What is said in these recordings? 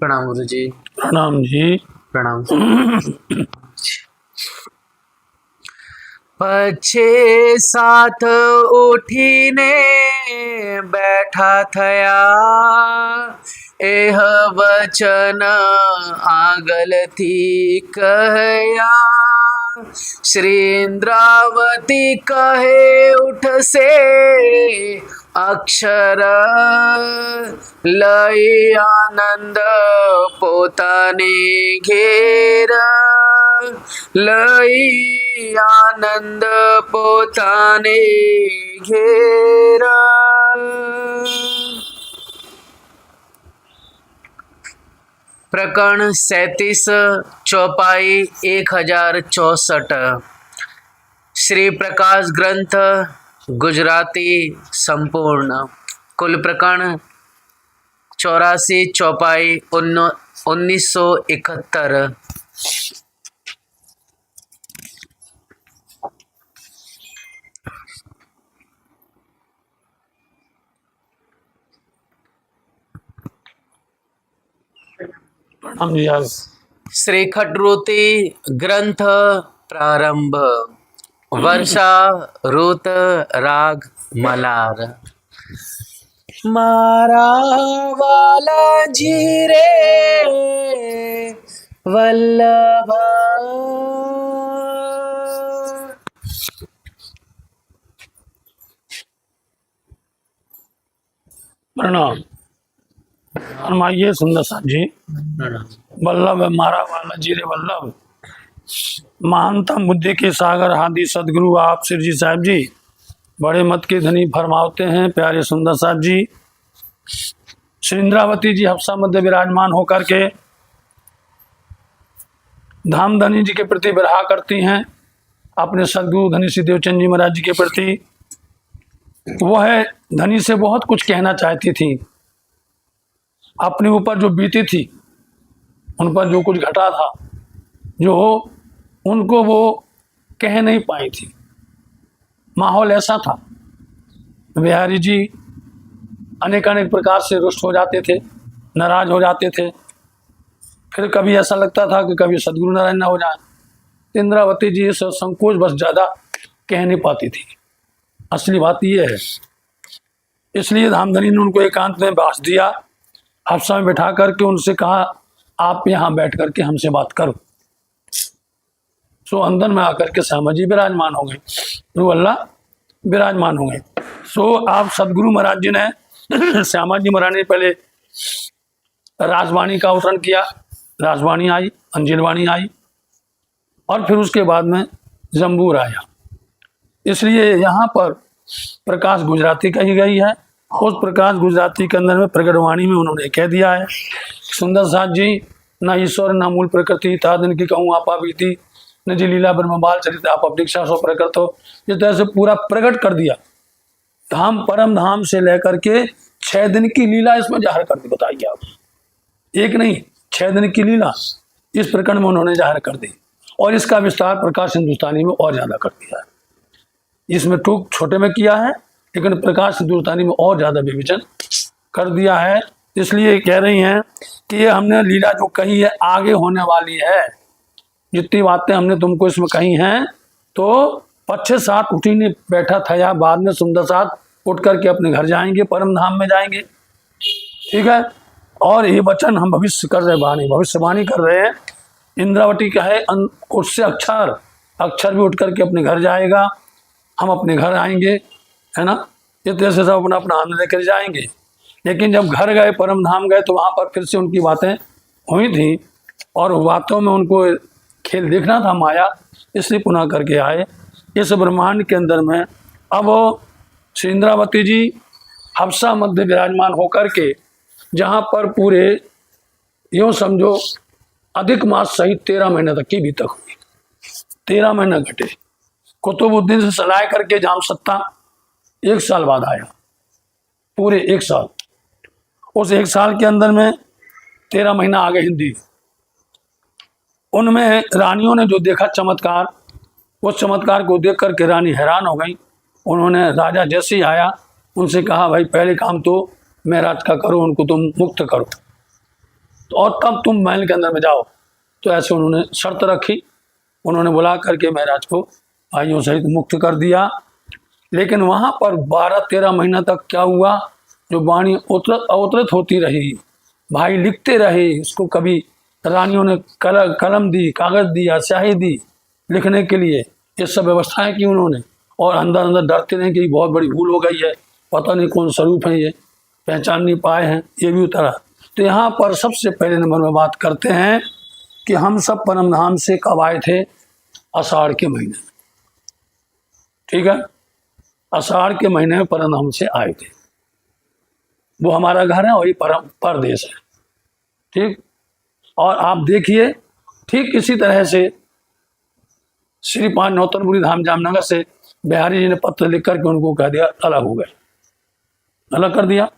प्रणाम गुरु जी। प्रणाम जी। प्रणाम। पछे साथ उठीने बैठा थया, एह वचन आगल थी कहया। श्री इंद्रावती कहे उठ से अक्षर, लई आनंद पोताने घेर, लई आनंद पोताने घेर। प्रकरण 37 चौपाई 1064 श्री प्रकाश ग्रंथ गुजराती संपूर्ण। कुल प्रकरण 84 चौपाई 1971। प्रणाम जी। आज श्री खटरुति ग्रंथ प्रारंभ। वर्षा रुत राग मलार। मारा वाला जीरे वल्लभ, प्रणाम। फरमाइए सुंदर साहब जी। वल्लभ मारा वाला जीरे वल्लभ। महानतम बुद्धि के सागर हादी सदगुरु आप श्री जी साहब जी बड़े मत के धनी फरमावते हैं। प्यारे सुंदर साहब जी, श्री इंद्रावती जी हफ्सा मध्य विराजमान होकर के धामधनी जी के प्रति विरहा करती हैं, अपने सदगुरु धनी श्री देवचंद जी महाराज जी के प्रति। वह धनी से बहुत कुछ कहना चाहती थी, अपने ऊपर जो बीती थी, उन पर जो कुछ घटा था, जो उनको वो कह नहीं पाई थी। माहौल ऐसा था, बिहारी जी अनेक अनेक प्रकार से रुष्ट हो जाते थे, नाराज हो जाते थे। फिर कभी ऐसा लगता था कि कभी सदगुरु नारायण ना हो जाए। इंद्रावती जी इस संकोच बस ज़्यादा कह नहीं पाती थी। असली बात यह है, इसलिए धामधनी ने उनको एकांत में बांस दिया, हफ्सा में बैठा करके उनसे कहा, आप यहाँ बैठ करके हमसे बात करो। सो अंदर में आकर के श्यामा जी विराजमान हो गए, रू अल्लाह विराजमान हो गए। सो आप सदगुरु महाराज जी ने श्यामा जी महाराज ने पहले राजवाणी का अवतरण किया। राजवाणी आई, अंजिलवाणी आई, और फिर उसके बाद में जम्बूर आया। इसलिए यहाँ पर प्रकाश गुजराती कही गई है। उस प्रकाश गुजराती के अंदर में प्रगटवाणी में उन्होंने कह दिया है, सुंदर साथ जी, ना ईश्वर ना मूल प्रकृति था दिन की कहूँ आपा बीती, न जी लीला ब्रह्म बाल चरित आप दीक्षा सो प्रकट हो। इस तरह से पूरा प्रकट कर दिया। धाम परम धाम से लेकर के 6 दिन की लीला इसमें जाहिर कर दी। बताइए आप, एक नहीं 6 दिन की लीला इस प्रकरण में उन्होंने जाहिर कर दी, और इसका विस्तार प्रकाश हिंदुस्तानी में और ज्यादा कर दिया है। इसमें टूक छोटे में किया है, लेकिन प्रकाश हिंदुस्तानी में और ज्यादा विवेचन कर दिया है। इसलिए कह रही हैं कि ये हमने लीला जो कही है आगे होने वाली है। जितनी बातें हमने तुमको इसमें कही हैं, तो पच्छे साथ उठी ने बैठा था, या बाद में सुंदर साथ उठ करके अपने घर जाएंगे, परम धाम में जाएंगे। ठीक है, और ये वचन हम भविष्य कर रहे, भविष्यवाणी कर रहे हैं। इंद्रावती का है उससे अक्षर भी उठ करके अपने घर जाएगा, हम अपने घर आएंगे, है ना। इस तरह से सब अपना अपना आनंद लेकर जाएंगे। लेकिन जब घर गए, परम धाम गए, तो वहाँ पर फिर से उनकी बातें हुई थी, और बातों में उनको खेल देखना था माया, इसलिए पुनः करके आए इस ब्रह्मांड के अंदर में। अब श्री इंद्रावती जी हफ्सा मध्य विराजमान होकर के, जहाँ पर पूरे यूँ समझो अधिक मास सहित 13 महीने तक की बीतक हुई। 13 महीने घटे। कुतुबुद्दीन से सलाह करके जाम सत्ता 1 साल बाद आया, पूरे 1 साल। उस 1 साल के अंदर में 13 महीना आ गए हिंदी। उनमें रानियों ने जो देखा चमत्कार, उस चमत्कार को देख करके रानी हैरान हो गई। उन्होंने राजा जैसे ही आया उनसे कहा, भाई पहले काम तो महराज का करो, उनको तुम मुक्त करो। तो और तब तुम महल के अंदर में जाओ। तो ऐसे उन्होंने शर्त रखी, उन्होंने बुला करके महाराज को भाइयों सहित मुक्त कर दिया। लेकिन वहाँ पर 12-13 महीना तक क्या हुआ, जो वाणी अवतरित होती रही, भाई लिखते रहे इसको। कभी रानियों ने कलम दी, कागज दिया, स्याही दी लिखने के लिए, ये सब व्यवस्थाएं की उन्होंने। और अंदर अंदर डरते रहे कि बहुत बड़ी भूल हो गई है, पता नहीं कौन स्वरूप है, ये पहचान नहीं पाए हैं, ये भी उतरा। तो यहाँ पर सबसे पहले नंबर में बात करते हैं कि हम सब परम धाम से कब आए थे, आषाढ़ के महीने में। ठीक है, आषाढ़ के महीने में परम धाम से आए थे। वो हमारा घर है, वही परम परदेश है। ठीक, और आप देखिए ठीक इसी तरह से श्री 5 नौतनपुरी धाम जामनगर से बिहारी जी ने पत्र लिख करके उनको कह दिया अलग हो गए, अलग कर दिया।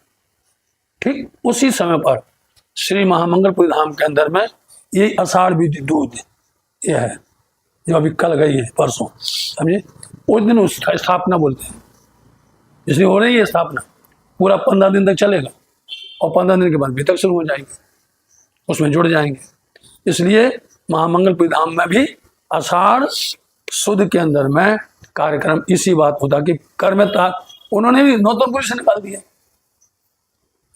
ठीक उसी समय पर श्री महामंगलपुरी धाम के अंदर में ये आषाढ़ बीज दूध ये है, जो अभी कल गई है, परसों, समझे। उस दिन उस स्थापना बोलते हैं, इसलिए हो रही है स्थापना। पूरा 15 दिन तक चलेगा और 15 दिन के बाद वितक शुरू हो जाएंगे, उसमें जुड़ जाएंगे। इसलिए महामंगलपुरी धाम में भी आषाढ़ सुद के अंदर में कार्यक्रम इसी बात होता कि कर में था। उन्होंने भी नौतनपुरी से निकाल दिया।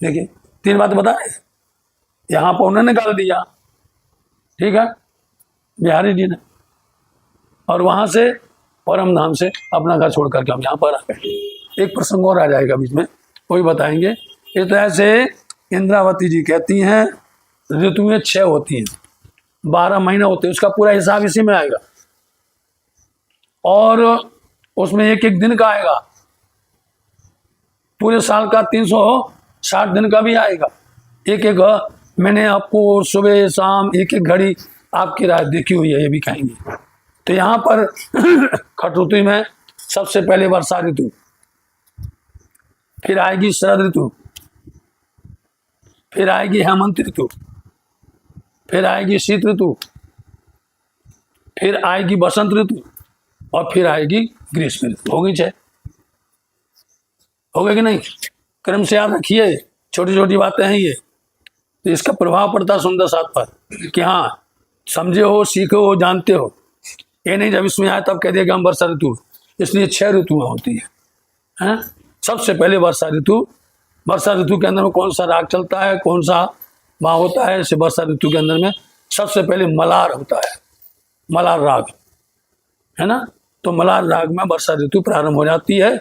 देखिए 3 बात बताए, यहाँ पर उन्होंने निकाल दिया, ठीक है, बिहारी जी ने, और वहां से परम धाम से अपना घर छोड़ करके हम यहाँ पर आ गए। एक प्रसंग और आ जाएगा बीच में, वही बताएंगे। इस तरह से इंद्रावती जी कहती हैं ऋतुएं 6 होती हैं, 12 महीने होते हैं, उसका पूरा हिसाब इसी में आएगा। और उसमें एक एक दिन का आएगा, पूरे साल का 360 दिन का भी आएगा। एक एक मैंने आपको सुबह शाम एक एक घड़ी आपकी राय देखी हुई है, ये भी कहेंगे। तो यहाँ पर खट ऋतु में सबसे पहले वर्षा ऋतु, फिर आएगी शरद ऋतु, फिर आएगी हेमंत ऋतु, फिर आएगी शीत ऋतु, फिर आएगी बसंत ऋतु, और फिर आएगी ग्रीष्म ऋतु। हो गई 6, हो गए कि नहीं? क्रम से याद रखिए, छोटी छोटी बातें हैं ये, तो इसका प्रभाव पड़ता है सुंदर साथ पर कि हाँ समझे हो, सीखे हो, जानते हो। ये नहीं जब इसमें आए तब कह दिया कि हम वर्षा ऋतु, इसलिए 6 ऋतुएं होती हैं। सबसे पहले वर्षा ऋतु, वर्षा ऋतु के अंदर में कौन सा राग चलता है, कौन सा माह होता है, इसे वर्षा ऋतु के अंदर में सबसे पहले मलार होता है, मलार राग, है ना। तो मलार राग में वर्षा ऋतु प्रारंभ हो जाती है,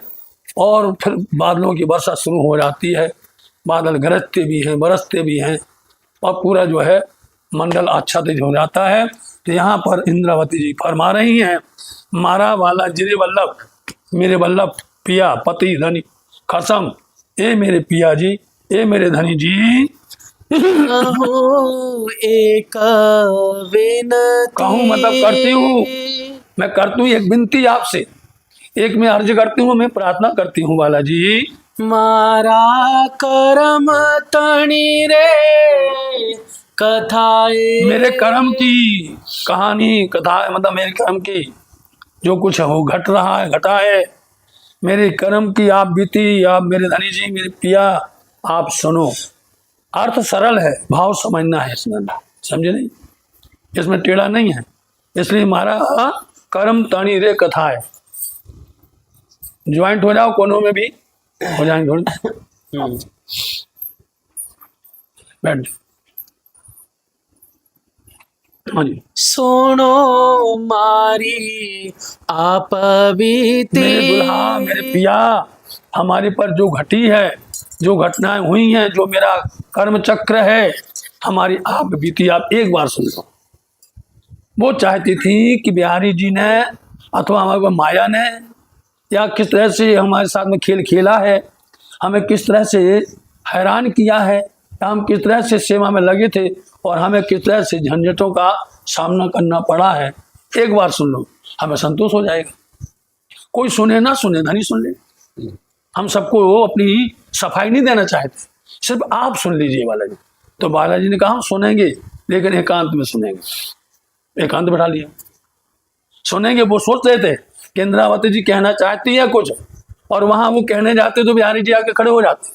और फिर बादलों की वर्षा शुरू हो जाती है। बादल गरजते भी हैं, बरसते भी हैं, और पूरा जो है मंडल आच्छादित हो जाता है। तो यहाँ पर इंद्रावती जी फरमा रही हैं, मारा वाला जिरे वल्लभ, मेरे वल्लभ पिया पति धनी खसम, ए मेरे पिया जी, ए मेरे धनी जी, एक विनती, कहूँ मतलब करती हूँ, मैं करती हूँ एक विनती आपसे, एक मैं अर्ज करती हूँ, मैं प्रार्थना करती हूँ वाला जी, मारा करम तणी रे कथाए, मेरे कर्म की कहानी, कथा मतलब मेरे कर्म की जो कुछ हो घट रहा है, घटा है, मेरे कर्म की आप बीती, आप मेरे धनी जी, मेरे पिया, आप सुनो। अर्थ सरल है, भाव समझना है इसमें, समझे नहीं, इसमें टेढ़ा नहीं है। इसलिए हमारा कर्म तणी रे कथा है। ज्वाइंट हो जाओ, कोनों में भी हो जाएंगे थोड़ी। बैठ हाँ जी। सुनो मारी आप बीती, मेरे दुल्हा, मेरे पिया, हमारे पर जो घटी है, जो घटनाएं हुई हैं, जो मेरा कर्म चक्र है, हमारी आप बीती, आप एक बार सुन लो। वो चाहती थी कि बिहारी जी ने अथवा हमारे माया ने या किस तरह से हमारे साथ में खेल खेला है, हमें किस तरह से हैरान किया है, या हम किस तरह से सेवा में लगे थे और हमें किस तरह से झंझटों का सामना करना पड़ा है। एक बार सुन लो, हमें संतोष हो जाएगा। कोई सुने ना सुने, धनी सुन ले। हम सबको अपनी सफाई नहीं देना चाहते, सिर्फ आप सुन लीजिए बालाजी। तो बालाजी ने कहा हम सुनेंगे, लेकिन एकांत में सुनेंगे। एकांत बैठा लिया, सुनेंगे। वो सोच रहे थे कि इंद्रावती जी कहना चाहती है कुछ, और वहां वो कहने जाते तो बिहारी जी आके खड़े हो जाते,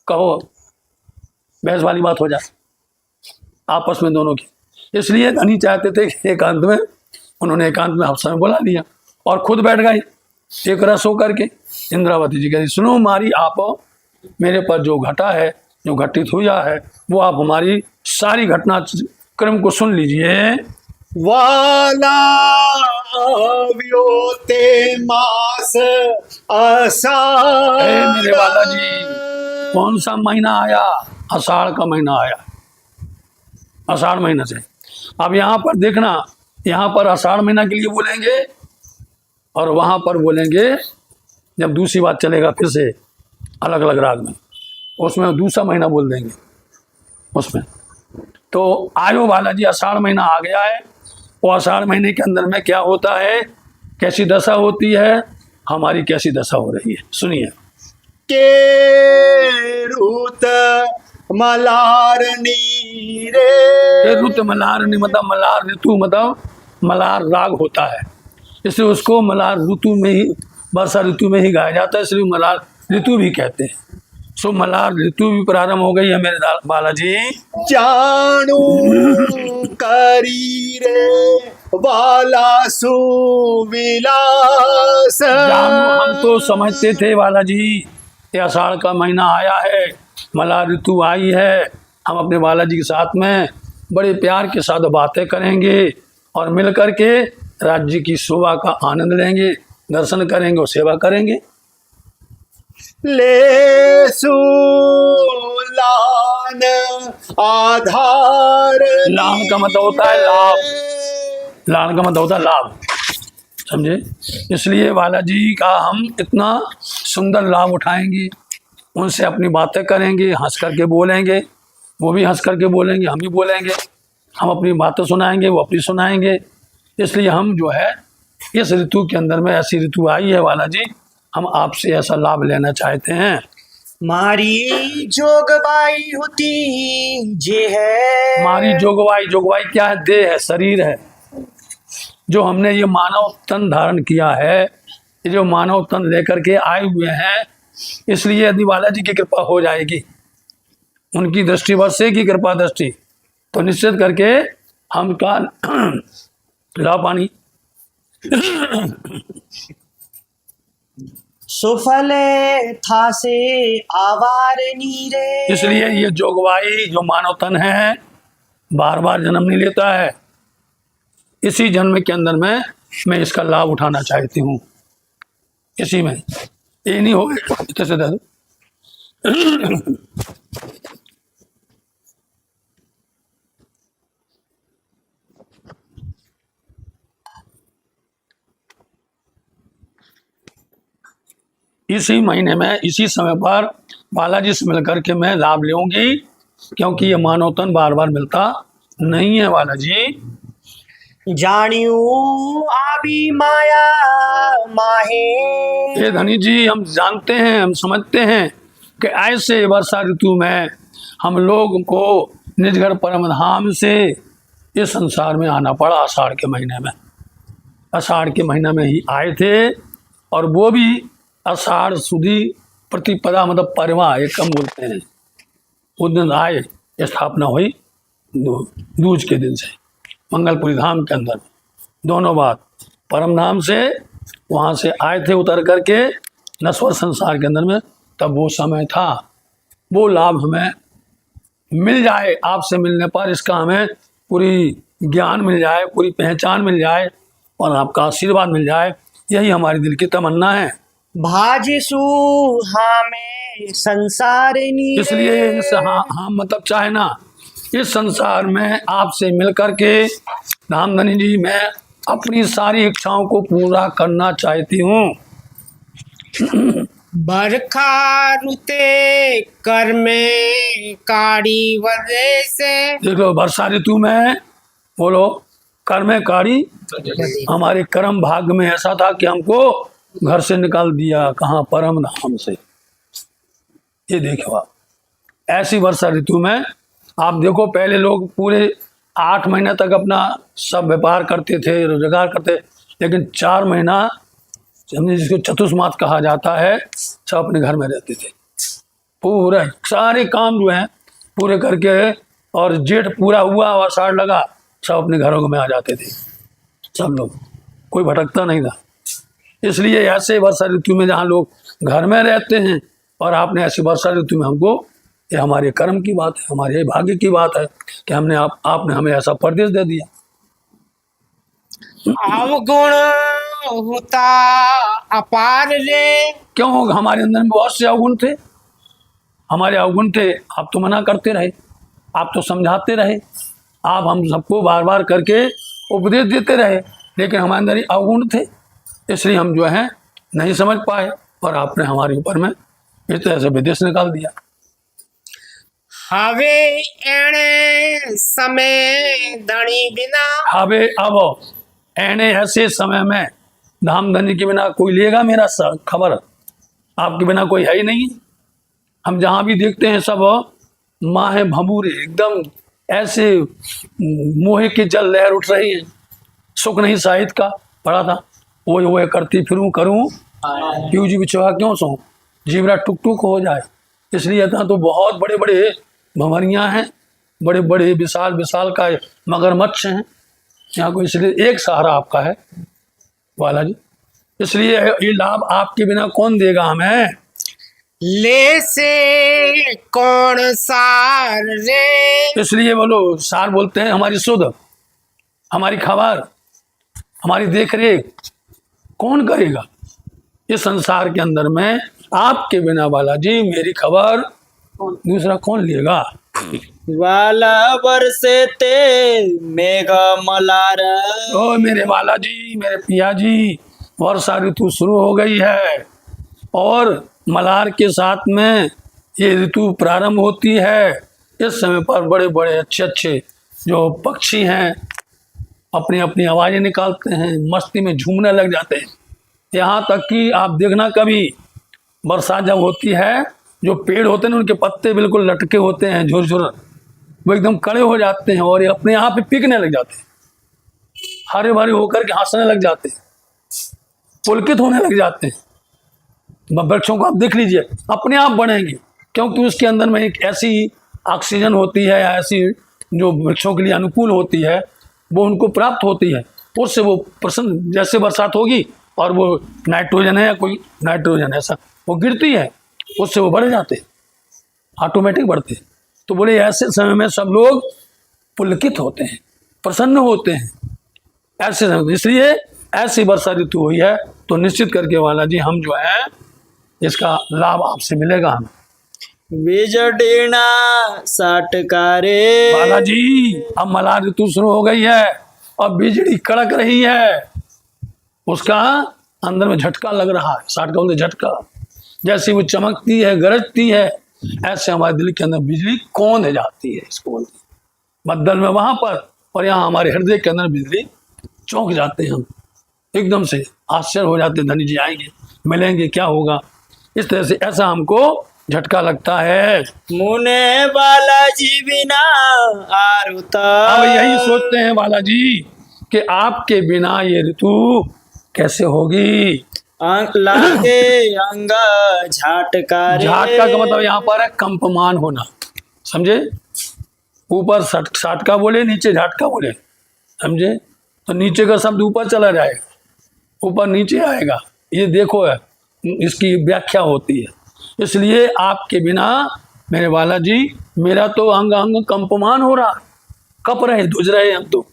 कहो बहस वाली बात हो जाए। आपस में दोनों की। इसलिए धनी चाहते थे कि एकांत में, उन्होंने एकांत में अफसर बुला लिया और खुद बैठ गई एक रस होकर के। इंद्रावती जी कही, सुनो मारी आप, मेरे पर जो घटा है, जो घटित हुआ है, वो आप हमारी सारी घटना क्रम को सुन लीजिए। वाला व्योते मास आषाढ़। मेरे वाला जी, कौन सा महीना आया? आषाढ़ का महीना आया, आषाढ़ महीने से। अब यहाँ पर देखना, यहाँ पर आषाढ़ महीना के लिए बोलेंगे और वहाँ पर बोलेंगे जब दूसरी बात चलेगा फिर से अलग अलग राग में, उसमें दूसरा महीना बोल देंगे उसमें। तो आयो बालाजी, आषाढ़ महीना आ गया है। वो आषाढ़ महीने के अंदर में क्या होता है, कैसी दशा होती है, हमारी कैसी दशा हो रही है, सुनिए। के रुत मलार नीरे। ऋतु मलार नहीं, मतलब मलार ऋतु, मतलब मलार राग होता है, इसलिए उसको मलार ऋतु में ही, वर्षा ऋतु में ही गाया जाता है, इसलिए मलार ऋतु भी कहते हैं। सो मलार ऋतु भी प्रारंभ हो गई है मेरे बालाजी। जानू करी रे वाला सुविलास। जानू, हम तो समझते थे बालाजी ये आषाढ़ का महीना आया है, मलार ऋतु आई है, हम अपने बालाजी के साथ में बड़े प्यार के साथ बातें करेंगे और मिल करके राज्य की शोभा का आनंद लेंगे, दर्शन करेंगे और सेवा करेंगे। ले सुलान आधार। लान का मतलब होता है लाभ, लान का मतलब होता है लाभ, समझे। इसलिए बालाजी का हम इतना सुंदर लाभ उठाएंगे, उनसे अपनी बातें करेंगे, हंस करके बोलेंगे, वो भी हंस करके बोलेंगे, हम भी बोलेंगे, हम अपनी बातें सुनाएंगे, वो अपनी सुनाएंगे। इसलिए हम जो है इस ऋतु के अंदर में, ऐसी ऋतु आई है बालाजी, हम आपसे ऐसा लाभ लेना चाहते हैं। मारी जोगबाई होती जे है। हमारी जोगवाई, जोगवाई क्या है? देह है, शरीर है। जो हमने ये मानव तन धारण किया है, ये जो मानव तन लेकर के आए हुए हैं, इसलिए यदि बालाजी की कृपा हो जाएगी, उनकी दृष्टि वर्षे की कृपा दृष्टि, तो निश्चित करके हम का ला पानी। सुफले था से आवार नीरे। इसलिए ये जोगवाई जो मानव तन है, बार बार जन्म नहीं लेता है, इसी जन्म के अंदर में मैं इसका लाभ उठाना चाहती हूँ, इसी में। ये नहीं हो कैसे दे दो। इसी महीने में, इसी समय पर बालाजी से मिलकर के मैं लाभ लूंगी, क्योंकि ये मानव तन बार बार मिलता नहीं है बालाजी। जानियो आबी माया माहे। ये धनी जी, हम जानते हैं, हम समझते हैं कि ऐसे वर्षा ऋतु में हम लोग को निज घर परम धाम से इस संसार में आना पड़ा। आषाढ़ के महीने में, आषाढ़ के महीने में ही आए थे, और वो भी आषाढ़ सुदी प्रतिपदा, मतलब परवा एक कम बोलते हैं, उस दिन आए, स्थापना हुई दूज के दिन से मंगलपुरी धाम के अंदर। दोनों बात, परम धाम से वहाँ से आए थे उतर करके नश्वर संसार के अंदर में, तब वो समय था। वो लाभ हमें मिल जाए आपसे मिलने पर, इसका हमें पूरी ज्ञान मिल जाए, पूरी पहचान मिल जाए और आपका आशीर्वाद मिल जाए, यही हमारी दिल की तमन्ना है। भाजसु हमें संसार नीरे। इसलिए इस हाँ मतलब चाहे ना, इस संसार में आपसे मिल करके धामधनी जी मैं अपनी सारी इच्छाओं को पूरा करना चाहती हूँ। बरखा रुते कर में काड़ी वजह से। देखो वर्षा ऋतु में, बोलो कर में काड़ी, हमारे कर्म भाग्य में ऐसा था कि हमको घर से निकाल दिया, कहाँ? परम धाम से। ये देखो आप, ऐसी वर्षा ऋतु में आप देखो, पहले लोग पूरे 8 महीने तक अपना सब व्यापार करते थे, रोजगार करते, लेकिन 4 महीना हमने जिसको चतुष्मास कहा जाता है, सब अपने घर में रहते थे। पूरे सारे काम जो हैं पूरे करके और जेठ पूरा हुआ और आषाढ़ लगा, सब अपने घरों में आ जाते थे सब लोग, कोई भटकता नहीं था। इसलिए ऐसे वर्षा ऋतु में जहाँ लोग घर में रहते हैं और आपने ऐसी वर्षा ऋतु में हमको, ये हमारे कर्म की बात है, हमारे भाग्य की बात है कि हमने आपने हमें ऐसा परदेश दे दिया। अवगुण होता अपार रे। क्यों? हमारे अंदर में बहुत से अवगुण थे, हमारे अवगुण थे। आप तो मना करते रहे, आप तो समझाते रहे, आप हम सबको बार बार करके उपदेश देते रहे, लेकिन हमारे अंदर ही अवगुण थे, इसलिए हम जो है नहीं समझ पाए और आपने हमारे ऊपर में इस तरह से विदेश निकाल दिया। हवे एणे समय धनी बिना। हवे अब एने ऐसे समय में धाम धनी के बिना कोई लेगा मेरा खबर, आपके बिना कोई है ही नहीं। हम जहाँ भी देखते हैं सब माँ है भंबूरे, एकदम ऐसे मोहे की जल लहर उठ रही है, सुख नहीं साहित्य का पड़ा था, वो करती फिरूं करूं क्यों जी बिछवा क्यों सो, जीवरा टुक टुक हो जाए। इसलिए यहाँ तो बहुत बड़े बड़े भंवरियाँ हैं, बड़े बड़े विशाल विशाल का मगरमच्छ हैं यहाँ को, इसलिए एक सहारा आपका है बालाजी। इसलिए ये लाभ आपके बिना कौन देगा हमें? ले से कौन सार रे। इसलिए बोलो सार बोलते हैं हमारी सुध, हमारी खबर, हमारी देख रेख कौन करेगा इस संसार के अंदर में? आपके बिना बालाजी मेरी खबर दूसरा कौन लेगा? वाला बरसे ते मेघ मलार। ओ मेरे बालाजी, मेरे पिया जी, वर्षा ऋतु शुरू हो गई है और मलार के साथ में ये ऋतु प्रारंभ होती है। इस समय पर बड़े बड़े अच्छे अच्छे जो पक्षी हैं अपनी अपनी आवाज़ें निकालते हैं, मस्ती में झूमने लग जाते हैं। यहाँ तक कि आप देखना कभी बरसात जब होती है, जो पेड़ होते हैं उनके पत्ते बिल्कुल लटके होते हैं, झुरझुर, वो एकदम कड़े हो जाते हैं और ये अपने आप ही पीकने लग जाते हैं, हरे भरे होकर के हंसने लग जाते हैं, पुलकित होने लग जाते हैं। वृक्षों को आप देख लीजिए अपने आप बढ़ेंगे, क्योंकि उसके अंदर में एक ऐसी ऑक्सीजन होती है या ऐसी जो वृक्षों के लिए अनुकूल होती है वो उनको प्राप्त होती है, उससे वो प्रसन्न, जैसे बरसात होगी और वो नाइट्रोजन है या कोई नाइट्रोजन ऐसा वो गिरती है, उससे वो बढ़ जाते, ऑटोमेटिक बढ़ते। तो बोले ऐसे समय में सब लोग पुलकित होते हैं, प्रसन्न होते हैं ऐसे समय। इसलिए ऐसी वर्षा ऋतु हुई है तो निश्चित करके वाला जी हम जो है इसका लाभ आपसे मिलेगा हमें। बिजडीना साटकारे। बालाजी अब मलार ऋतु शुरू हो गई है और बिजली कड़क रही है, उसका अंदर में झटका लग रहा है, साठ का बोलते झटका, जैसे वो चमकती है गरजती है ऐसे हमारे दिल के अंदर बिजली कौंध जाती है, इसको बोलते हैं बदल में वहां पर, और यहाँ हमारे हृदय के अंदर बिजली चौंक जाते हैं, हम एकदम से आश्चर्य हो जाते हैं, धनी जी आएंगे मिलेंगे क्या होगा, इस तरह से ऐसा हमको झटका लगता है। मुने बालाजी बिना आरुता। अब यही सोचते हैं बालाजी कि आपके बिना ये ऋतु कैसे होगी। लागे अंग झटकारे। झटका का मतलब यहाँ पर है कंपमान होना, समझे, ऊपर साटका बोले नीचे झटका बोले, समझे, तो नीचे का शब्द ऊपर चला जाएगा, ऊपर नीचे आएगा, ये देखो है इसकी व्याख्या होती है। इसलिए आपके बिना मेरे बालाजी मेरा तो अंग अंग कंपमान हो रहा, कप रहे धुज रहे हम तो।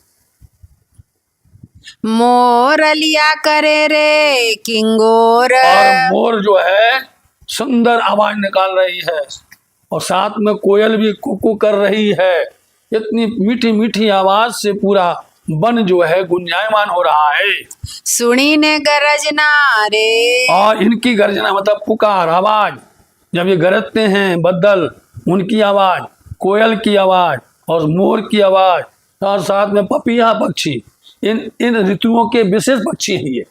मोर लिया करे रे किंगोर। और मोर जो है सुंदर आवाज निकाल रही है और साथ में कोयल भी कुकू कर रही है, इतनी मीठी मीठी आवाज से पूरा वन जो है गुंजायमान हो रहा है। सुनी ने गरजना रे। और इनकी गर्जना मतलब पुकार आवाज, जब ये गरजते हैं बदल, उनकी आवाज, कोयल की आवाज और मोर की आवाज और साथ में पपीहा पक्षी, इन ऋतुओं के विशेष पक्षी हैं ये,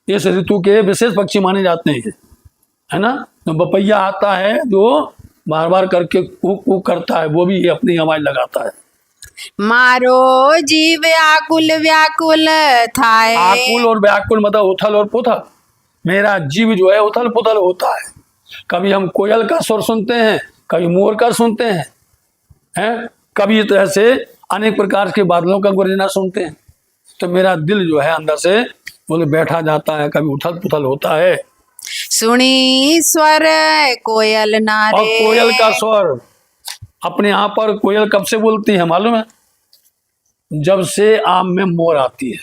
इस ऋतु के विशेष पक्षी माने जाते हैं, है ना। तो बपैया आता है जो बार बार करके कूक कूक करता है, वो भी ये अपनी आवाज लगाता है। मारो जीव आकुल व्याकुल थाए। आकुल और व्याकुल मतलब उथल और पुथल, मेरा जीव जो है उथल पुथल होता है। कभी हम कोयल का स्वर सुनते हैं, कभी मोर का सुनते हैं, हैं। कभी इस तरह से अनेक प्रकार के बादलों का गरजना सुनते हैं तो मेरा दिल जो है अंदर से बोले बैठा जाता है, कभी उथल पुथल होता है। सुनी स्वर कोयल और नारे। कोयल का स्वर, अपने यहाँ पर कोयल कब से बोलती है मालूम है? जब से आम में मोर आती है।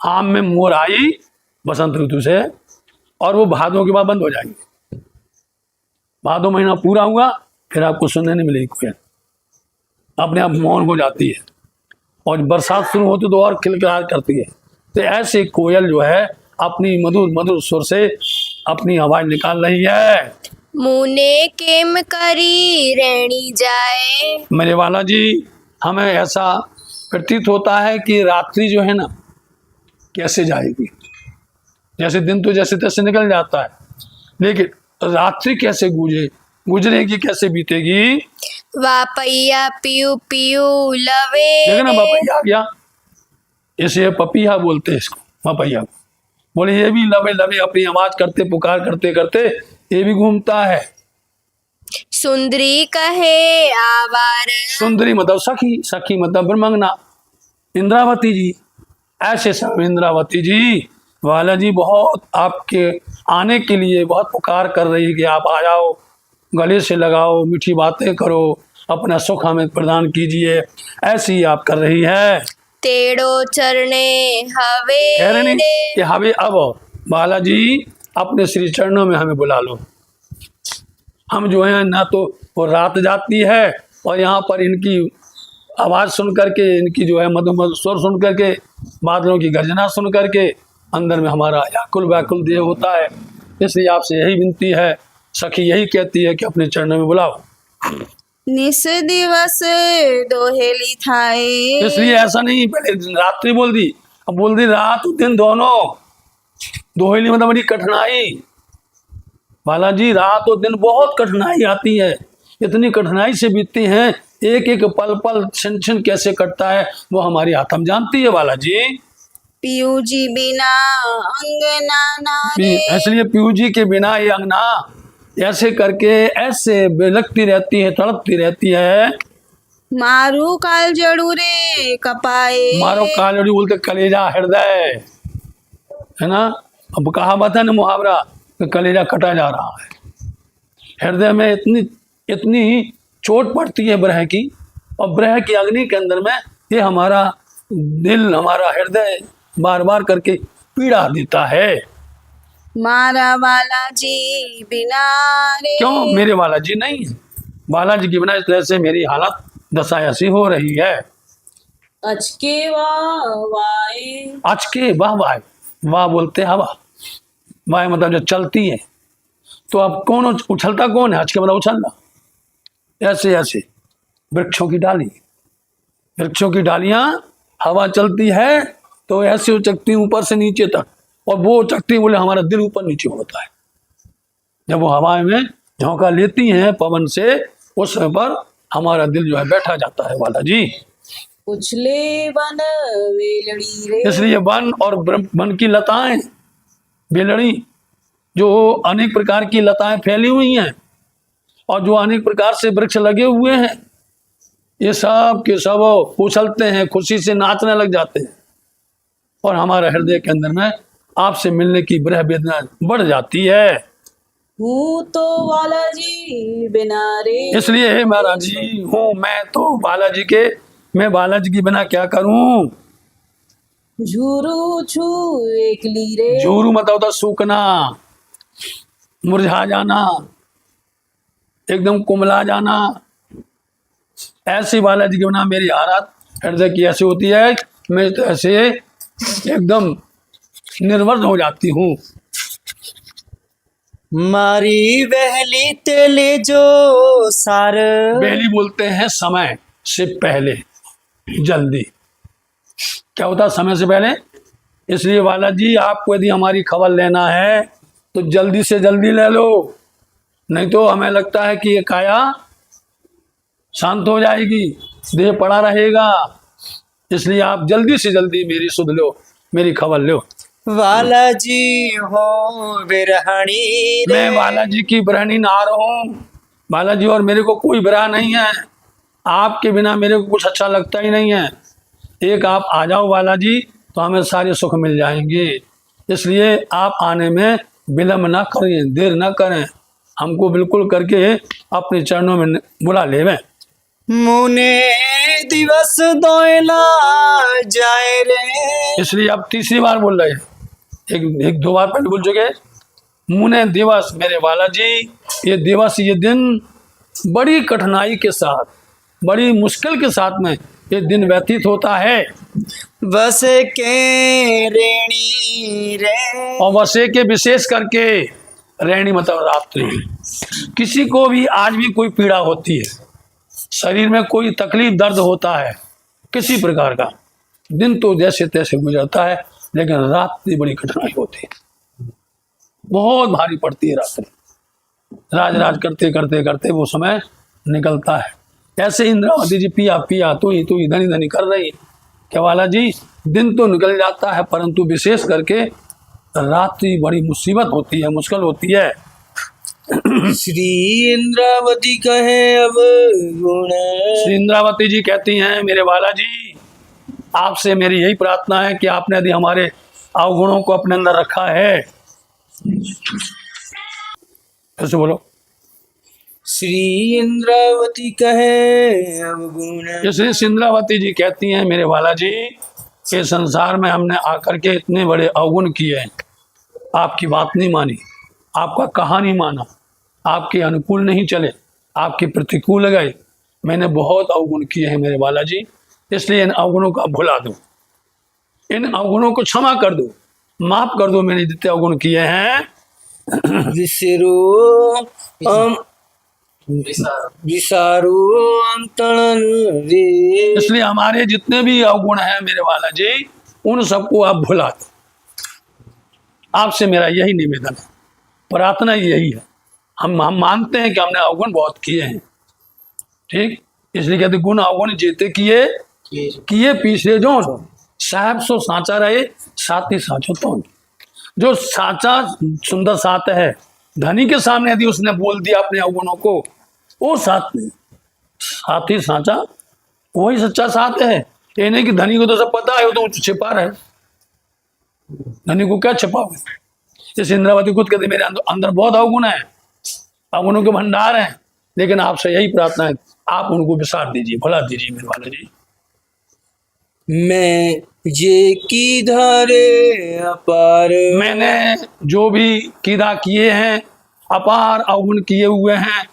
आम में मोर आई बसंत ऋतु से, और वो भादों के बाद बंद हो जाएंगे। भादों महीना पूरा हुआ फिर आपको सुनने नहीं मिलेगी कोयल, अपने आप मौन हो जाती है। और बरसात शुरू होती तो और खिलखिलाहट करती है। तो ऐसे कोयल जो है अपनी मधुर मधुर सुर से अपनी आवाज निकाल रही है। मुने केम करी रहनी जाए। मेरे वाला जी, हमें ऐसा प्रतीत होता है कि रात्रि जो है ना कैसे जाएगी। जैसे दिन तो जैसे तैसे निकल जाता है, लेकिन रात्रि कैसे गुजरेगी, कैसे बीतेगी। वापैया पियू पियू लवे। देखो ना पपैया आ गया, इसे पपैया बोलते हैं इसको, पपैया। बोले ये भी लवे लवे अपनी आवाज करते पुकार करते करते ये भी घूमता है। सुंदरी कहे आवार। सुंदरी मतलब सखी, सखी मतलब ब्रह्मंगना, इंद्रावती जी। ऐसे सब इंद्रावती जी वाला जी बहुत आपके आने के लिए बहुत पुकार कर रही है कि आप आ जाओ, गले से लगाओ, मीठी बातें करो, अपना सुख हमें प्रदान कीजिए। ऐसी आप कर रही है। तेड़ो चरणे हवे कह रहे नहीं रे। कि हवे अब बालाजी अपने श्री चरणों में हमें बुला लो। हम जो है ना तो वो रात जाती है और यहाँ पर इनकी आवाज़ सुन करके, इनकी जो है मधुर स्वर सुन करके, बादलों की गर्जना सुन करके अंदर में हमारा व्याकुल व्याकुल देह होता है। इसलिए आपसे यही विनती है, सखी यही कहती है कि अपने चरणों में बुलाओ। निस दिवस दोहेली थाए। इसलिए ऐसा नहीं पहले रात्रि बोल दी, अब बोल दी रात दिन दोनों। दोहेली मतलब बड़ी कठिनाई। बालाजी रात और दिन बहुत कठिनाई आती है, इतनी कठिनाई से बीतती हैं, एक एक पल पल क्षण क्षण कैसे कटता है वो हमारी आत्मा जानती है बालाजी। पियू जी बिना अंगना नारे। इसलिए पीयू जी के बिना ये अंगना ऐसे करके ऐसे बिलखती रहती है, तड़पती रहती है। मारू काल जड़ू रे कपाए। मारो कालड़ी बोलते कलेजा हृदय, है ना। अब कहावत है ना मुहावरा कि कलेजा कटा जा रहा है। हृदय में इतनी इतनी चोट पड़ती है ब्रह की, और ब्रह की अग्नि के अंदर में ये हमारा दिल, हमारा हृदय बार बार करके पीड़ा देता है। मारा वाला जी बिना रे। क्यों मेरे बालाजी नहीं है? बालाजी की बिना इस तरह से मेरी हालत दशा ऐसी हो रही है। अचके वाए। अचके वाह वाह, वाह बोलते हैं हवा, वाह मतलब जो चलती है। तो अब कौन उछलता कौन है? अचके मतलब उछलना। ऐसे ऐसे वृक्षों की डाली, वृक्षों की डालियां हवा चलती है तो ऐसे उचकती ऊपर से नीचे तक, और वो उचकती बोले हमारा दिल ऊपर नीचे होता है। जब वो हवा में झोंका लेती हैं पवन से, उस समय पर हमारा दिल जो है बैठा जाता है वाला जी। उछले वन वेलड़ी रे। इसलिए वन और वन की लताएं, बेलड़ी, जो अनेक प्रकार की लताएं फैली हुई हैं और जो अनेक प्रकार से वृक्ष लगे हुए हैं, ये सब के सब उछलते हैं, खुशी से नाचने लग जाते हैं, और हमारे हृदय के अंदर में आपसे मिलने की ब्रह वेदना बढ़ जाती है। हूँ तो बालाजी बिना रे। इसलिए हे महाराज जी हूँ मैं तो बालाजी के, मैं बालाजी के बिना क्या करूं। झूरू छू एकली रे। झूरू मतलब होता सूखना, मुरझा जाना, एकदम कुमला जाना। ऐसी बालाजी के बिना मेरी हालत हृदय की ऐसी होती है, मैं तो ऐसे एकदम निर्वध हो जाती हूँ। मारी बहली तेले जो सार। पहली बोलते हैं समय से पहले, जल्दी। क्या होता है समय से पहले? इसलिए बालाजी आपको यदि हमारी खबर लेना है तो जल्दी से जल्दी ले लो, नहीं तो हमें लगता है कि ये काया शांत हो जाएगी, देह पड़ा रहेगा। इसलिए आप जल्दी से जल्दी मेरी सुध लो, मेरी खबर लो। बालाजी हो बिरहणी रे। मैं बालाजी की ब्रहणी नार हूँ, बालाजी और मेरे को कोई बुरा नहीं है, आपके बिना मेरे को कुछ अच्छा लगता ही नहीं है। एक आप आ जाओ बालाजी तो हमें सारे सुख मिल जाएंगे, इसलिए आप आने में विलम्ब ना करें, देर ना करें, हमको बिल्कुल करके अपने चरणों में बुला लेवें। मुने दिवस दोयला जाए रे। इसलिए अब तीसरी बार बोल रहे हैं, एक दो बार पहले बोल चुके। मुने दिवस, मेरे बालाजी ये दिवस, ये दिन बड़ी कठिनाई के साथ, बड़ी मुश्किल के साथ में ये दिन व्यतीत होता है। बस के रेणी रे। और वसे के विशेष करके रेणी मतलब रात्रि। किसी को भी आज भी कोई पीड़ा होती है, शरीर में कोई तकलीफ दर्द होता है किसी प्रकार का, दिन तो जैसे तैसे गुजरता है, लेकिन रात्रि बड़ी कठिनाई होती है, बहुत भारी पड़ती है रात्रि। राज करते करते करते वो समय निकलता है। ऐसे इंद्रावती जी पिया पिया तो ही धनी धनी कर रही क्या बालाजी, दिन तो निकल जाता है, परंतु विशेष करके रात्रि बड़ी मुसीबत होती है, मुश्किल होती है। श्री इंद्रावती कहे अब गुण। श्री इंद्रावती जी कहती हैं, मेरे बालाजी आपसे मेरी यही प्रार्थना है कि आपने यदि हमारे अवगुणों को अपने अंदर रखा है, फिर से बोलो। श्री इंद्रावती कहे अब गुण। श्री इंद्रावती जी कहती हैं, मेरे बालाजी के संसार में हमने आकर के इतने बड़े अवगुण किए हैं, आपकी बात नहीं मानी, आपका कहा नहीं माना, आपके अनुकूल नहीं चले, आपके प्रतिकूल गए, मैंने बहुत अवगुण किए हैं मेरे बालाजी, इसलिए इन अवगुणों को आप भुला दो, इन अवगुणों को क्षमा कर दो, माफ कर दो, मैंने जितने अवगुण किए हैं विसारो अंतरण रे। इसलिए हमारे जितने भी अवगुण हैं मेरे बालाजी, उन सबको आप भुला दो। आपसे मेरा यही निवेदन है, प्रार्थना यही है। हम मानते हैं कि हमने अवगुण बहुत किए हैं, ठीक, इसलिए कहते गुण अवगुण जेते किए पीछे जो साहब सो साचा रहे साथी साचो तो। जो साचा सुंदर साथ है, धनी के सामने यदि उसने बोल दिया अपने अवगुणों को, वो साथ नहीं, साथी साचा वही सच्चा साथ है। ये नहीं कि धनी को तो सब पता है, वो तो छिपा रहे, धनी को क्या छिपाओगे। जैसे इंद्रावती खुद कहते मेरे अंदर बहुत अवगुण है, अवगुणों के भंडार हैं, लेकिन आपसे यही प्रार्थना है आप उनको विसार दीजिए, भुला दीजिए मेरे बालाजी। मैं ये की धारे अपार। मैंने जो भी कीदा किए हैं, अपार अवगुण किए हुए हैं,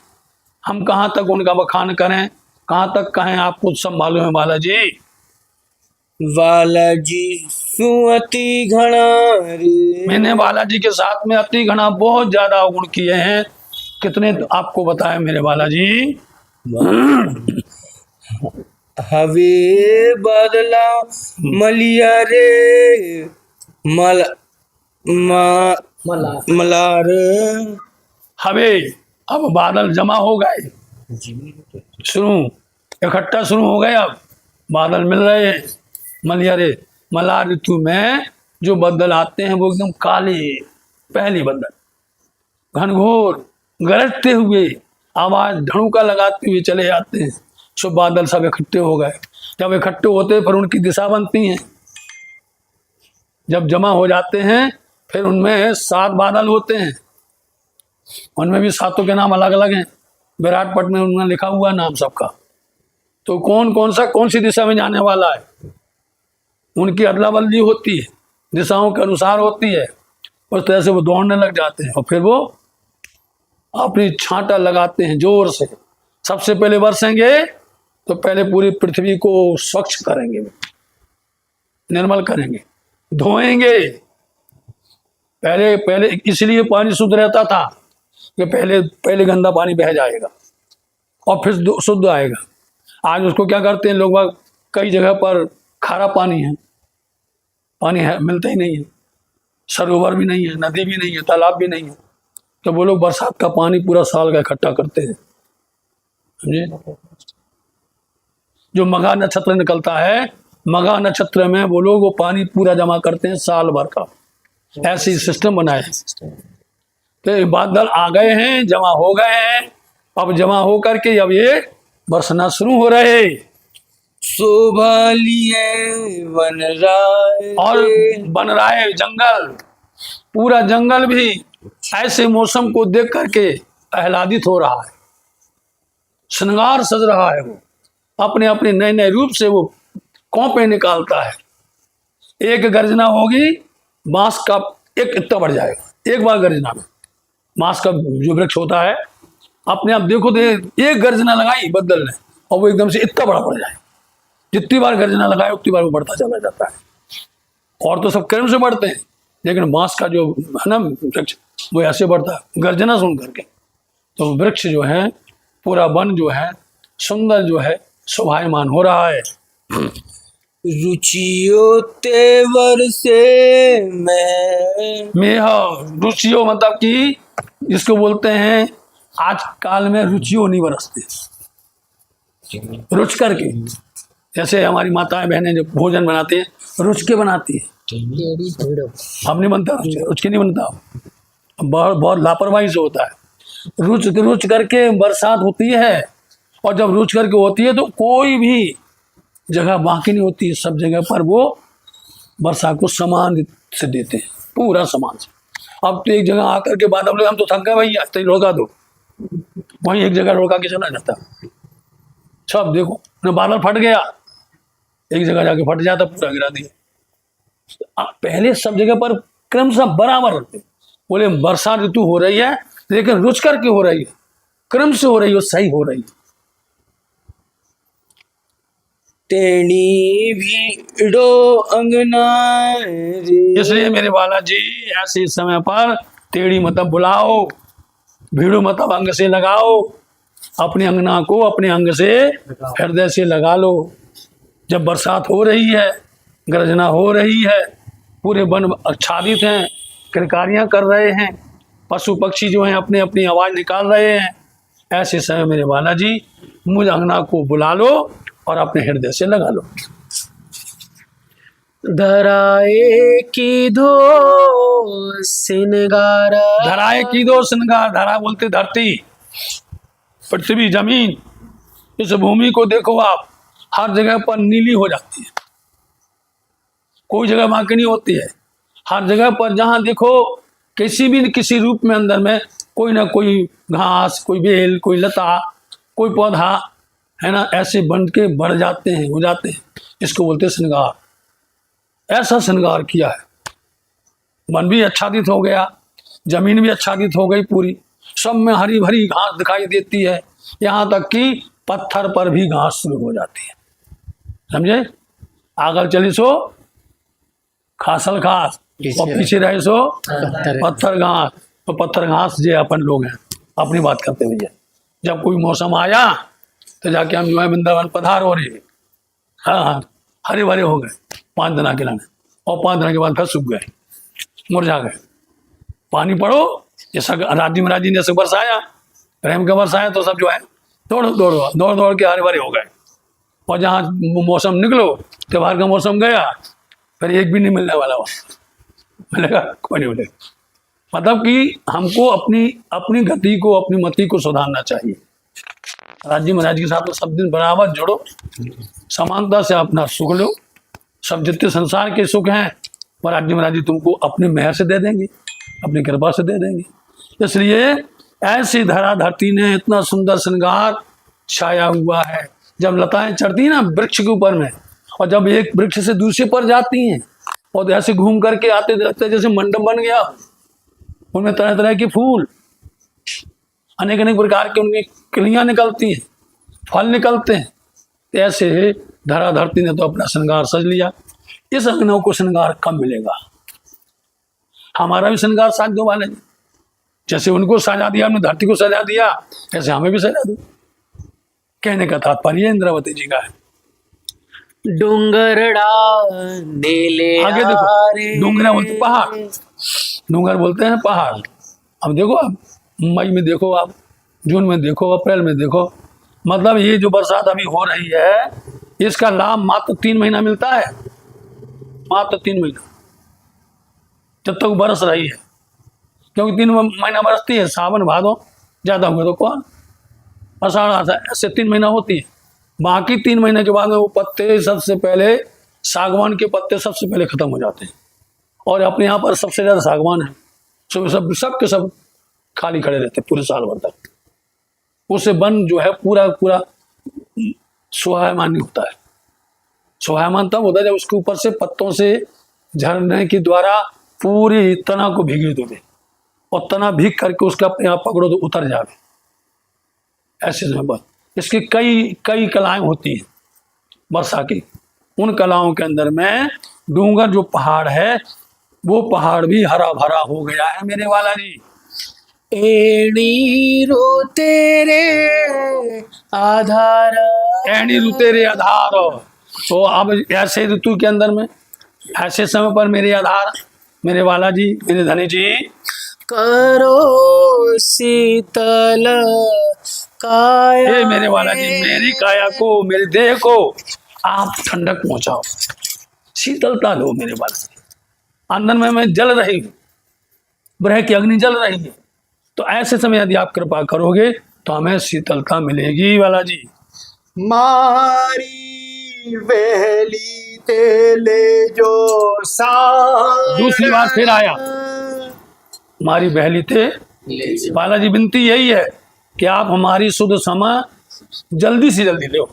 हम कहाँ तक उनका बखान करें, कहाँ तक कहें, आपको सब मालूम है बालाजी। बालाजी सुअति घना रे। मैंने बालाजी के साथ में अति घना बहुत ज्यादा अवगुण किए हैं। कितने आपको बताएं मेरे बालाजी। हवे बदला मलिया रे मलार। हवे अब बादल जमा हो गए, शुरू इकट्ठा शुरू हो गए, अब बादल मिल रहे हैं। मलिया रे मलार ऋतु में जो बदल आते हैं वो एकदम काले, पहली बदल घनघोर गरजते हुए आवाज ढड़ूका लगाते हुए चले जाते हैं। सब बादल सब इकट्ठे हो गए। जब इकट्ठे होते हैं फिर उनकी दिशा बनती है। जब जमा हो जाते हैं फिर उनमें 7 बादल होते हैं, उनमें भी 7 के नाम अलग अलग हैं। विराट पट में उन्होंने लिखा हुआ नाम सबका। तो कौन सी दिशा में जाने वाला है, उनकी अदला बदली होती है, दिशाओं के अनुसार होती है। उस तरह से वो दौड़ने लग जाते हैं और फिर वो अपनी छांटा लगाते हैं जोर से। सबसे पहले बरसेंगे तो पहले पूरी पृथ्वी को स्वच्छ करेंगे, निर्मल करेंगे, धोएंगे। पहले इसलिए पानी शुद्ध रहता था कि पहले गंदा पानी बह जाएगा और फिर शुद्ध आएगा। आज उसको क्या करते हैं लोग, कई जगह पर खारा पानी है, मिलता ही नहीं है, सरोवर भी नहीं है, नदी भी नहीं है, तालाब भी नहीं है। तो वो लोग बरसात का पानी पूरा साल का इकट्ठा करते हैं, समझे। जो मघा नक्षत्र निकलता है, मघा नक्षत्र में वो लोग वो पानी पूरा जमा करते हैं साल भर का। ऐसी सिस्टम बनाए। तो बादल आ गए हैं, जमा हो गए हैं, अब जमा होकर के अब ये बरसना शुरू हो रहे शोभा लिए वन राय और बन रहा है जंगल, पूरा जंगल भी ऐसे मौसम को देख करके आह्लादित हो रहा है, श्रृंगार सज रहा है। वो अपने अपने नए नए रूप से वो कौपे निकालता है। एक गर्जना होगी, बांस का एक इतना बढ़ जाएगा एक बार गर्जना में। बांस का जो वृक्ष होता है, अपने आप देखो तो एक गर्जना लगाई बदल ने और वो एकदम से इतना बड़ा बढ़ जाए। जितनी बार गर्जना लगाए उतनी बार वो बढ़ता चला जाता है। और तो सब क्रम से बढ़ते हैं, लेकिन बांस का जो है ना वृक्ष, वो ऐसे बढ़ता है गर्जना सुन करके। तो वृक्ष जो है, पूरा वन जो है सुंदर जो है शोभायमान हो रहा है। रुचियो तेवर से मेह रुचियो मतलब कि जिसको बोलते हैं आज काल में रुचियो नहीं बरसते, रुच करके। जैसे हमारी माताएं बहनें जो भोजन बनाती हैं रुच के बनाती है, अब नहीं बनता रुच के नहीं बनता, बहुत बहुत लापरवाही से होता है। रुच करके बरसात होती है, और जब रुच करके होती है तो कोई भी जगह बाकी नहीं होती है, सब जगह पर वो वर्षा को समान से देते हैं, पूरा समान से। अब तो एक जगह आकर के बाद हम तो थक गए भैया, तो रोका दो, वहीं एक जगह रोका के चला जाता। सब देखो न बादल फट गया, एक जगह जाके फट जाता, पूरा गिरा दिया। पहले सब जगह पर क्रमशः बराबर होते, बोले वर्षा ऋतु हो रही है लेकिन रुच करके हो रही है, क्रम से हो रही है, सही हो रही है। तेणी भीड़ो अंगना रे। इसलिए मेरे बालाजी ऐसे समय पर टेढ़ी मतलब बुलाओ, भीड़ो मतलब अंग से लगाओ, अपने अंगना को अपने अंग से हृदय से लगा लो। जब बरसात हो रही है, गर्जना हो रही है, पूरे वन आच्छादित हैं, किरकारियां कर रहे हैं, पशु पक्षी जो हैं अपने अपनी आवाज़ निकाल रहे हैं, ऐसे समय मेरे बालाजी मुझ अंगना को बुला लो और अपने हृदय से लगा लो। धराए की दो सिनगारा। धराए की दो सिनगार, धरा बोलते धरती, पृथ्वी, जमीन। इस भूमि को देखो आप, हर जगह पर नीली हो जाती है, कोई जगह बाकी नहीं होती है। हर जगह पर जहाँ देखो किसी रूप में अंदर में कोई ना कोई घास, कोई बेल, कोई लता, कोई पौधा है ना, ऐसे बन के बढ़ जाते हैं, हो जाते हैं। इसको बोलते हैं श्रृंगार। ऐसा श्रृंगार किया है, मन भी आच्छादित हो गया, जमीन भी आच्छादित हो गई पूरी, सब में हरी भरी घास दिखाई देती है, यहाँ तक कि पत्थर पर भी घास शुरू हो जाती है। समझे? आगे चली सो खासल घास और पीछे रहे सो पत्थर घास। तो पत्थर घास जो अपन लोग हैं, अपनी बात करते भैया। जब कोई मौसम आया तो जाके हम जो है वृंदावन पधार हो रही है, हाँ, हरे भरे हो गए 5 दिन के लाने, और 5 दिन के बाद फिर सूख गए, मुरझा गए। पानी पड़ो, जैसा राजी महाराजी ने सब बरसाया, प्रेम का बरसाया, तो सब जो है दौड़ के हरे भरे हो गए। और जहाँ मौसम निकलो, त्योहार का मौसम गया, फिर एक भी नहीं मिलने वाला, वहाँ मिलेगा कोई नहीं मिलेगा। मतलब कि हमको अपनी गति को, अपनी मति को सुधारना चाहिए। राज्य महाराज के साथ सब दिन बराबर जुड़ो, समानता से अपना सुख लो। सब जितने संसार के सुख हैं वो राज्य महाराज जी तुमको अपने मेहर से दे देंगे, अपनी कृपा से दे देंगे। इसलिए ऐसी धरा धरती ने इतना सुंदर श्रृंगार छाया हुआ है। जब लताएं चढ़ती हैं ना वृक्ष के ऊपर में, और जब एक वृक्ष से दूसरे पर जाती हैं और ऐसे घूम करके आते रहते, जैसे मंडप बन गया, उनमें तरह तरह के फूल, अनेक अनेक प्रकार के उनकी कलियां निकलती हैं, फल निकलते हैं। ऐसे धरा धरती ने तो अपना श्रृंगार सज लिया। इस अंगनों को श्रृंगार कब मिलेगा? हमारा भी श्रृंगार साज दो वाले, जैसे उनको सजा दिया, हमने धरती को सजा दिया, ऐसे हमें भी सजा दो। कहने का तात्पर्य इंद्रावती जी का है। डूंगरड़ा नीले आगे देखो, डूंगरा बोलते पहाड़, डूंगर बोलते हैं पहाड़। अब देखो, आप मई में देखो, आप जून में देखो, अप्रैल में देखो, मतलब ये जो बरसात अभी हो रही है, इसका लाभ मात्र 3 महीना मिलता है, मात्र 3 महीना, जब तक बरस रही है। क्योंकि 3 महीना बरसती है, सावन भादो, ज्यादा हुआ तो कौन, आषाढ़ ऐसे 3 महीना होती है। बाकी 3 महीने के बाद में वो पत्ते सबसे पहले, सागवान के पत्ते सबसे पहले खत्म हो जाते हैं। और अपने यहाँ पर सबसे ज़्यादा सागवान है, सब के सब खाली खड़े रहते पूरे साल भर तक। उससे वन जो है पूरा पूरा सुहायमान नहीं होता है। सुहायमान तब होता है जब उसके ऊपर से पत्तों से झरने के द्वारा पूरी तना को भीगे दोगे और तना भीग करके उसका अपने आप पकड़ो तो उतर जावे। ऐसे समय पर इसकी कई कलाएं होती हैं वर्षा की। उन कलाओं के अंदर में डूंगर जो पहाड़ है वो पहाड़ भी हरा भरा हो गया है मेरे वाला जी। एणी रो तेरे आधार, एणी ऋतु तेरे आधार। तो अब ऐसे ऋतु के अंदर में ऐसे समय पर मेरे आधार, मेरे वाला जी, मेरे धनी जी, करो शीतल काया। हे मेरे वाला जी, मेरी काया को, मेरे देह को आप ठंडक पहुंचाओ, शीतलता दो मेरे वाला जी। अंदर में मैं जल रही हूँ, ब्रह की अग्नि जल रही है। तो ऐसे समय यदि आप कृपा करोगे तो हमें शीतलता मिलेगी वाला जी। मारी वेली तेले जो सा। दूसरी बार फिर आया, हमारी बहली थे वाला जी। विनती यही है कि आप हमारी शुद्ध समय जल्दी से जल्दी लो,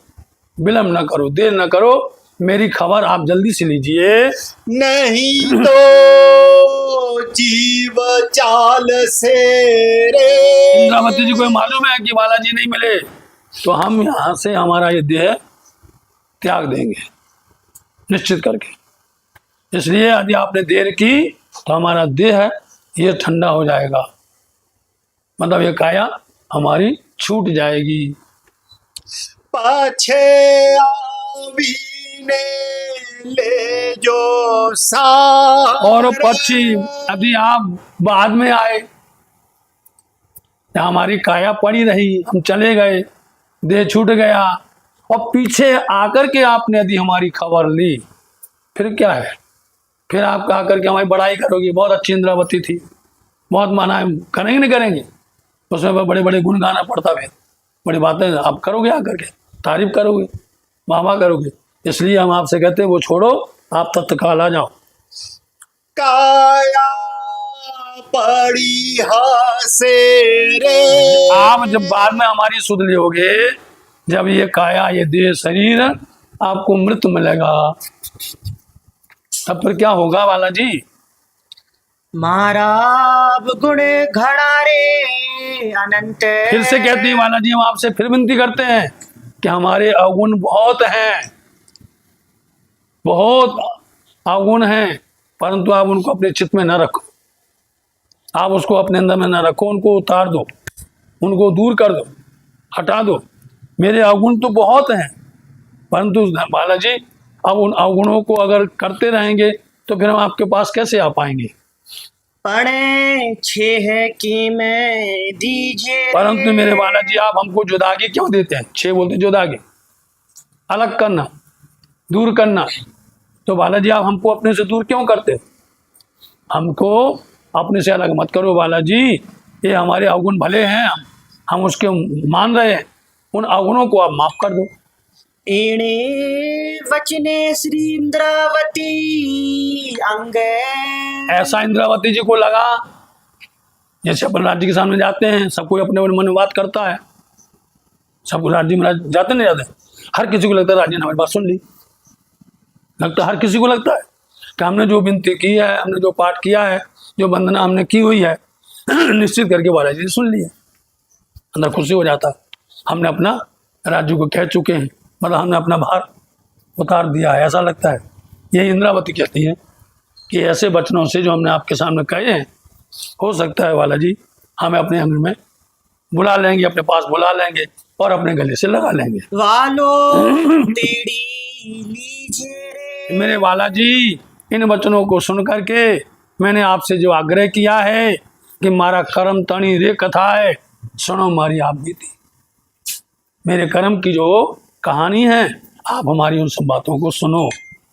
विलम्ब न करो, देर न करो, मेरी खबर आप जल्दी से लीजिए। नहीं तो जीव चाल से रे। इंद्रावती जी को मालूम है कि बालाजी नहीं मिले तो हम यहाँ से हमारा ये देह त्याग देंगे निश्चित करके। इसलिए यदि आपने देर की तो हमारा देह ये ठंडा हो जाएगा, मतलब ये काया हमारी छूट जाएगी। पाछे आवीने ले जो सा। और पक्षी यदि आप बाद में आए, हमारी काया पड़ी रही, हम चले गए, देह छूट गया, और पीछे आकर के आपने यदि हमारी खबर ली, फिर क्या है? फिर आप आकर के हमारी बड़ाई करोगी, बहुत अच्छी इंद्रावती थी, बहुत माना है, करेंगे नहीं करेंगे, उसमें बड़े बड़े गुण गाना पड़ता है, बड़ी बातें आप करोगे, आकर के तारीफ करोगे, वाह करोगे। इसलिए हम आपसे कहते हैं वो छोड़ो, आप तत्काल आ जाओ। काया पड़ी हासे रे। आप जब बाद में हमारी सुध लोगे, जब ये काया, ये देह, शरीर आपको मृत मिलेगा, तब फिर क्या होगा वाला जी? मारा गुण घड़ा रे अनंत। फिर से कहती है वाला जी, हम आपसे फिर विनती करते हैं कि हमारे अवगुण बहुत हैं, बहुत अवगुण हैं, परंतु आप उनको अपने चित्त में न रखो, आप उसको अपने अंदर में न रखो, उनको उतार दो, उनको दूर कर दो, हटा दो। मेरे अवगुण तो बहुत हैं, परंतु बालाजी अब उन अवगुणों को अगर करते रहेंगे तो फिर हम आपके पास कैसे आ पाएंगे? पड़े छे की मैं दीजिए। परंतु मेरे बालाजी आप हमको जुदागी क्यों देते हैं? 6 बोलते जुदागी, अलग करना, दूर करना। तो बालाजी आप हमको अपने से दूर क्यों करते? हमको अपने से अलग मत करो बालाजी, ये हमारे अवगुण भले हैं, हम उसके मान रहे हैं, उन अवगुणों को आप माफ कर दो। एणे वचने श्री इंद्रावती अंग। ऐसा इंद्रावती जी को लगा, जैसे अपन राज्य के सामने जाते हैं, सब कोई अपने अपने मन में बात करता है, सब राज्य में जाते नहीं जाते, हर किसी को लगता है राज्य ने हमारी बात सुन ली, लगता है हर किसी को लगता है कि हमने जो विनती की है, हमने जो पाठ किया है, जो वंदना हमने की हुई है, निश्चित करके बालाजी ने सुन लिया। अंदर खुशी हो जाता, हमने अपना राज्य को कह चुके हैं, मतलब हमने अपना भार उतार दिया है, ऐसा लगता है। यही इंद्रावती कहती है कि ऐसे वचनों से जो हमने आपके सामने कहे हैं, हो सकता है वाला जी हमें अपने अंग में बुला लेंगे, अपने पास बुला लेंगे और अपने गले से लगा लेंगे। वालो तेरी लीजिए। मेरे वाला जी, इन वचनों को सुन करके मैंने आपसे जो आग्रह किया है कि मारा कर्म तणी रे कथा है, सुनो मारी आप बीती। मेरे कर्म की जो कहानी है, आप हमारी उन सब बातों को सुनो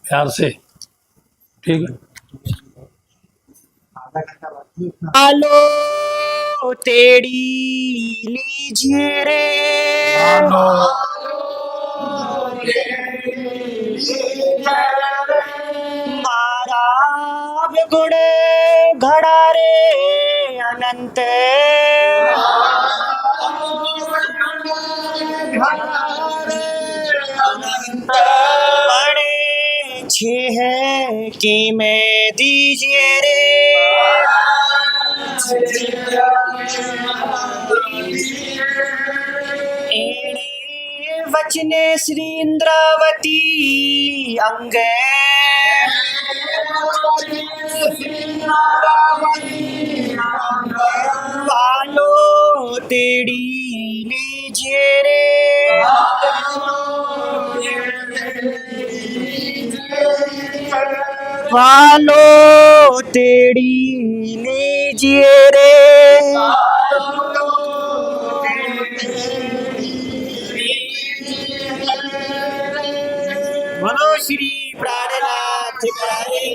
प्यार से, ठीक है? वालो तेड़ी लीजिए रे मारा गुण घड़ा रे अनंत बड़े छे है कि मैं दीजिए रे एणे वचने श्री इंद्रावती अंग वालो तेड़ी लीजिए रे वालो तेड़ी लीजिए रे बोलो श्री प्राणनाथ प्यारे